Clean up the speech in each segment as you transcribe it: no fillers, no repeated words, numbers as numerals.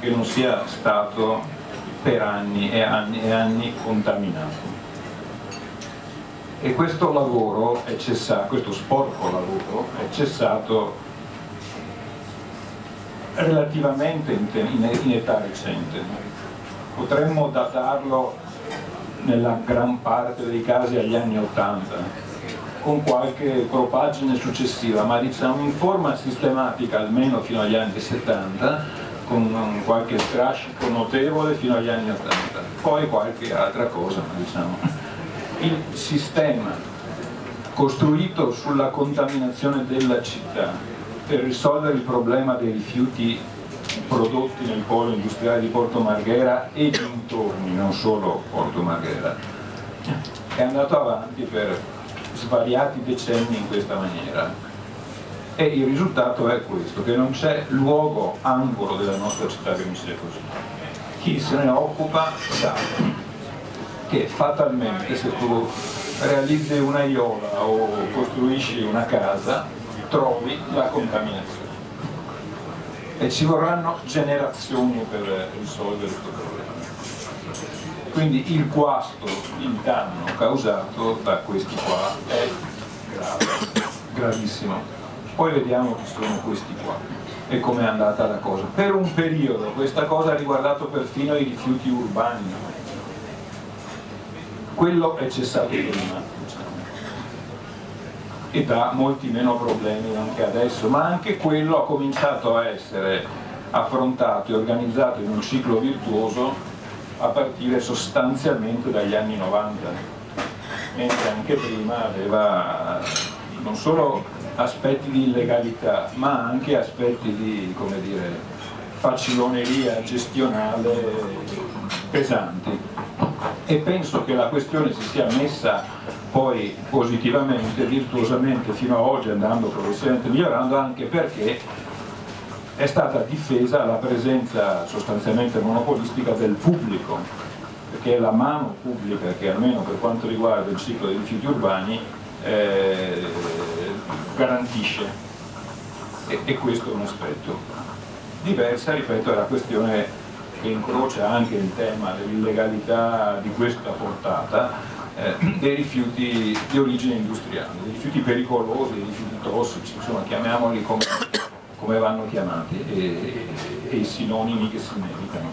che non sia stato per anni e anni e anni contaminato. E questo lavoro è cessato, questo sporco lavoro è cessato relativamente in età recente. Potremmo datarlo nella gran parte dei casi agli anni 80, con qualche propaggine successiva, ma diciamo in forma sistematica almeno fino agli anni 70, con qualche strascico notevole fino agli anni 80, poi qualche altra cosa, ma diciamo il sistema costruito sulla contaminazione della città per risolvere il problema dei rifiuti prodotti nel polo industriale di Porto Marghera e dintorni, non solo Porto Marghera, è andato avanti per svariati decenni in questa maniera, e il risultato è questo, che non c'è luogo angolo della nostra città che non sia così. Chi se ne occupa sa che fatalmente se tu realizzi una iola o costruisci una casa trovi la contaminazione, e ci vorranno generazioni per risolvere questo problema. Quindi il guasto, il danno causato da questi qua è grave, gravissimo. Poi vediamo chi sono questi qua e com'è andata la cosa. Per un periodo questa cosa ha riguardato perfino i rifiuti urbani. Quello è cessato prima, e dà molti meno problemi anche adesso, ma anche quello ha cominciato a essere affrontato e organizzato in un ciclo virtuoso a partire sostanzialmente dagli anni 90, mentre anche prima aveva non solo aspetti di illegalità, ma anche aspetti di, come dire, faciloneria gestionale pesanti. E penso che la questione si sia messa poi positivamente, virtuosamente fino ad oggi, andando progressivamente migliorando, anche perché è stata difesa la presenza sostanzialmente monopolistica del pubblico, perché è la mano pubblica che, almeno per quanto riguarda il ciclo dei rifiuti urbani, garantisce, e questo è un aspetto. Diversa, ripeto, è la questione che incrocia anche il tema dell'illegalità di questa portata, dei rifiuti di origine industriale, dei rifiuti pericolosi, dei rifiuti tossici, insomma, chiamiamoli come vanno chiamati, e i sinonimi che si meritano.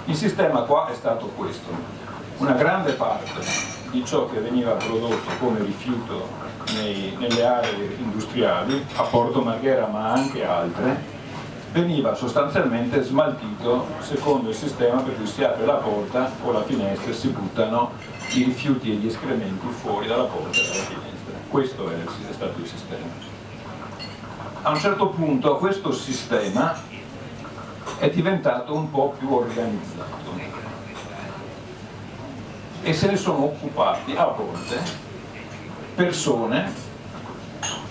Il sistema qua è stato questo: una grande parte di ciò che veniva prodotto come rifiuto nelle aree industriali, a Porto Marghera ma anche altre, veniva sostanzialmente smaltito secondo il sistema per cui si apre la porta o la finestra e si buttano i rifiuti e gli escrementi fuori dalla porta e dalla finestra. Questo è stato il sistema. A un certo punto questo sistema è diventato un po' più organizzato e se ne sono occupati a volte persone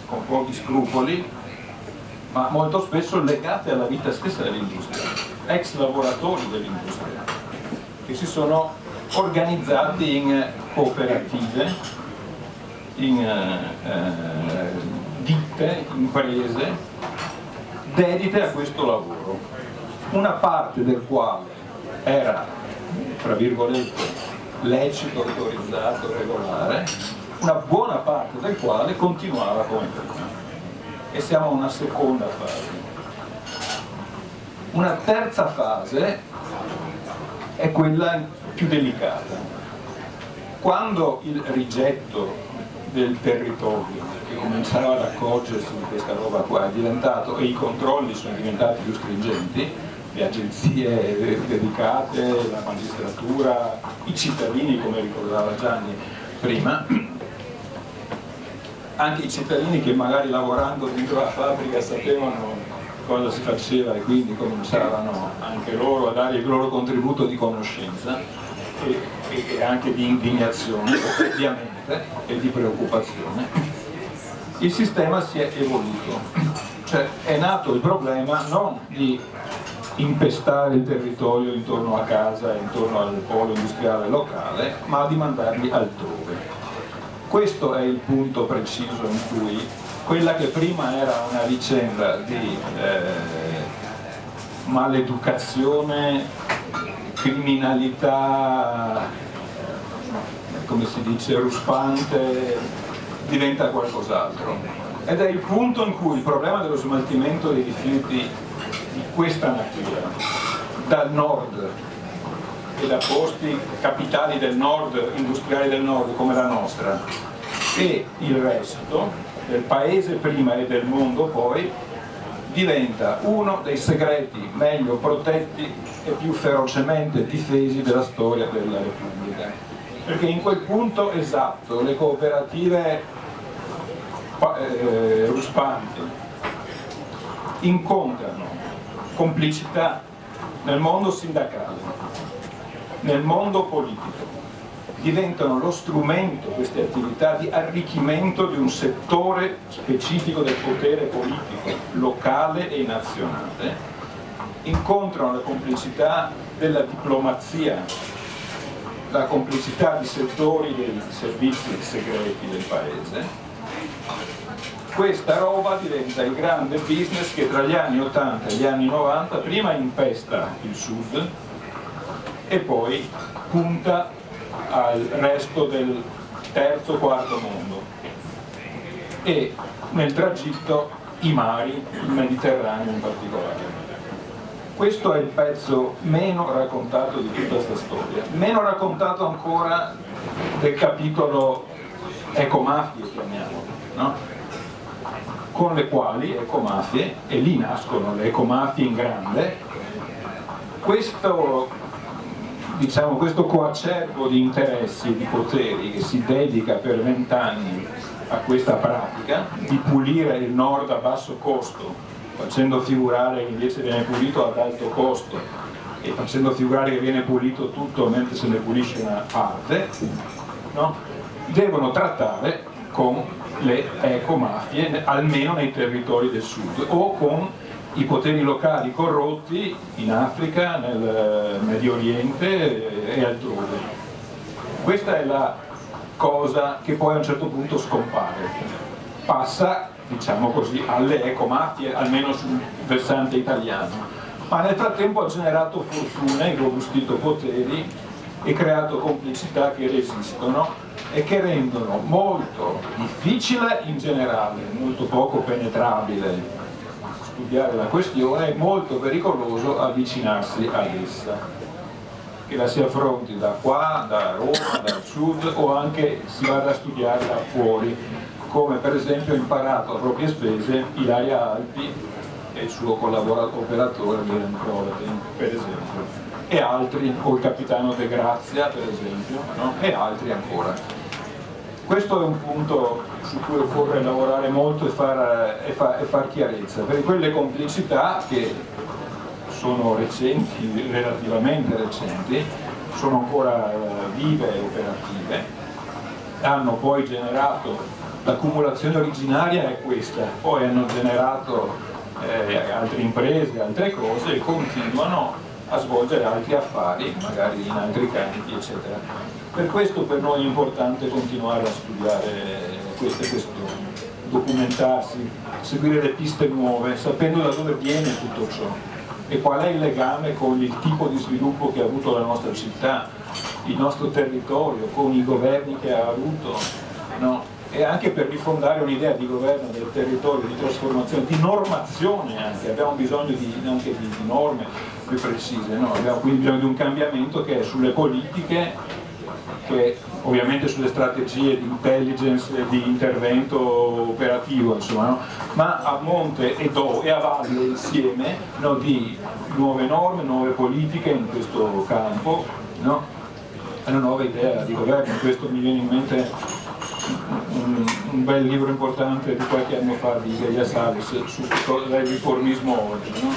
con pochi scrupoli, ma molto spesso legate alla vita stessa dell'industria, ex lavoratori dell'industria, che si sono organizzati in cooperative, in ditte, imprese dedite a questo lavoro, una parte del quale era, tra virgolette, lecito, autorizzato, regolare, una buona parte del quale continuava come prima. E siamo a una seconda fase. Una terza fase è quella più delicata. Quando il rigetto del territorio, che cominciava ad accorgersi di questa roba qua, è diventato, e i controlli sono diventati più stringenti, le agenzie dedicate, la magistratura, i cittadini, come ricordava Gianni prima, anche i cittadini che magari lavorando dentro la fabbrica sapevano cosa si faceva e quindi cominciavano anche loro a dare il loro contributo di conoscenza e anche di indignazione, ovviamente, e di preoccupazione. Il sistema si è evoluto, cioè è nato il problema non di impestare il territorio intorno a casa e intorno al polo industriale locale, ma di mandarli altrove. Questo è il punto preciso in cui quella che prima era una vicenda di maleducazione, criminalità, come si dice, ruspante, diventa qualcos'altro. Ed è il punto in cui il problema dello smaltimento dei rifiuti di questa natura, dal nord e da posti capitali del nord, industriali del nord come la nostra, e il resto del paese prima e del mondo poi, diventa uno dei segreti meglio protetti e più ferocemente difesi della storia della Repubblica. Perché in quel punto esatto le cooperative ruspanti incontrano complicità nel mondo sindacale, nel mondo politico, diventano lo strumento, queste attività, di arricchimento di un settore specifico del potere politico, locale e nazionale, incontrano la complicità della diplomazia, la complicità di settori dei servizi segreti del paese. Questa roba diventa il grande business che tra gli anni 80 e gli anni 90 prima impesta il sud e poi punta al resto del terzo, quarto mondo e nel tragitto i mari, il Mediterraneo in particolare. Questo è il pezzo meno raccontato di tutta questa storia, meno raccontato ancora del capitolo ecomafie, chiamiamolo, no? Con le quali ecomafie, e lì nascono le ecomafie in grande, questo coacervo di interessi e di poteri che si dedica per 20 anni a questa pratica di pulire il nord a basso costo, facendo figurare che invece viene pulito ad alto costo e facendo figurare che viene pulito tutto mentre se ne pulisce una parte, no? Devono trattare con le ecomafie, almeno nei territori del sud, o con i poteri locali corrotti in Africa, nel Medio Oriente e altrove. Questa è la cosa che poi a un certo punto scompare, passa, diciamo così, alle ecomafie, almeno sul versante italiano, ma nel frattempo ha generato fortuna, irrobustito poteri e creato complicità che resistono e che rendono molto difficile in generale, molto poco penetrabile studiare la questione, è molto pericoloso avvicinarsi ad essa, che la si affronti da qua, da Roma, dal sud o anche si vada a studiare da fuori, come per esempio ha imparato a proprie spese Ilaria Alpi e il suo operatore Milan Crovatin, per esempio, e altri, o il capitano De Grazia per esempio, no? E altri ancora. Questo è un punto su cui occorre lavorare molto e far chiarezza, perché quelle complicità che sono recenti, relativamente recenti, sono ancora vive e operative, hanno poi generato, l'accumulazione originaria è questa, poi hanno generato altre imprese, altre cose e continuano a svolgere altri affari, magari in altri campi, eccetera. Per questo per noi è importante continuare a studiare queste questioni, documentarsi, seguire le piste nuove, sapendo da dove viene tutto ciò e qual è il legame con il tipo di sviluppo che ha avuto la nostra città, il nostro territorio, con i governi che ha avuto, no? E anche per rifondare un'idea di governo del territorio, di trasformazione, di normazione anche, abbiamo bisogno anche di norme più precise, no? Abbiamo quindi bisogno di un cambiamento che è sulle politiche, che ovviamente sulle strategie di intelligence e di intervento operativo, insomma, no? Ma a monte e a valle insieme, no, di nuove norme, nuove politiche in questo campo, no? È una nuova idea di governo. Questo mi viene in mente un bel libro importante di qualche anno fa di Gaia Salis su cosa è il riformismo oggi, no?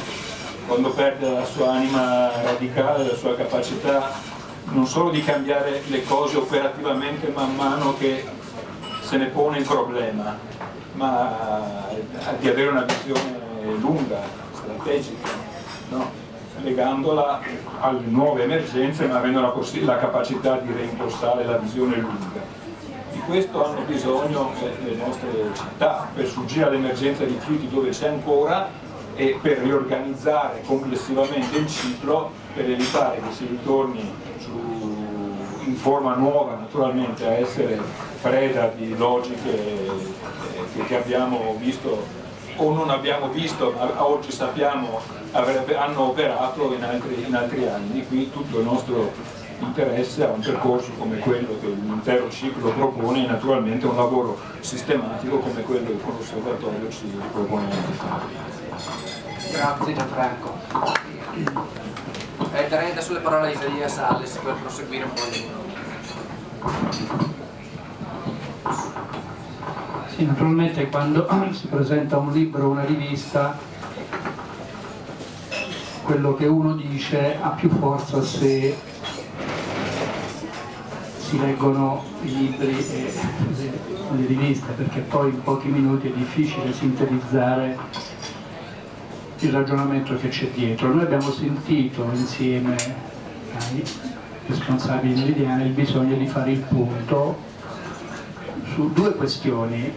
Quando perde la sua anima radicale, la sua capacità non solo di cambiare le cose operativamente man mano che se ne pone il problema, ma di avere una visione lunga, strategica, no? Legandola alle nuove emergenze ma avendo la capacità di reimpostare la visione lunga. Di questo hanno bisogno le nostre città per sfuggire all'emergenza di rifiuti dove c'è ancora e per riorganizzare complessivamente il ciclo, per evitare che si ritorni in forma nuova naturalmente a essere preda di logiche che abbiamo visto o non abbiamo visto, ma oggi sappiamo hanno operato in altri anni. Di qui tutto il nostro interesse a un percorso come quello che l'intero ciclo propone, e naturalmente un lavoro sistematico come quello che con l'osservatorio ci propone di fare. Grazie Gianfranco. Darei adesso le parole a Isaia Salles per proseguire un po' il lavoro. Sì, naturalmente quando si presenta un libro o una rivista, quello che uno dice ha più forza se si leggono i libri e le riviste, perché poi in pochi minuti è difficile sintetizzare il ragionamento che c'è dietro. Noi abbiamo sentito insieme ai responsabili meridiani il bisogno di fare il punto su due questioni: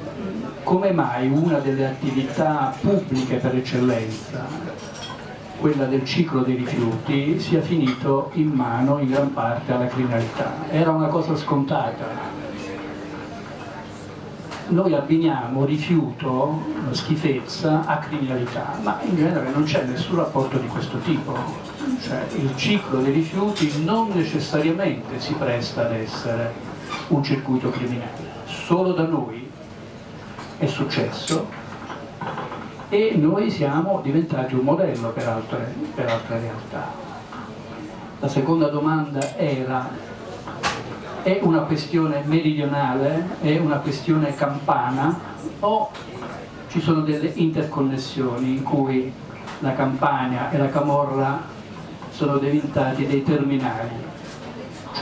come mai una delle attività pubbliche per eccellenza, quella del ciclo dei rifiuti, sia finito in mano in gran parte alla criminalità. Era una cosa scontata. Noi abbiniamo rifiuto, schifezza, a criminalità, ma in genere non c'è nessun rapporto di questo tipo. Cioè, il ciclo dei rifiuti non necessariamente si presta ad essere un circuito criminale. Solo da noi è successo e noi siamo diventati un modello per altre realtà. La seconda domanda era: è una questione meridionale, è una questione campana, o ci sono delle interconnessioni in cui la Campania e la Camorra sono diventati dei terminali?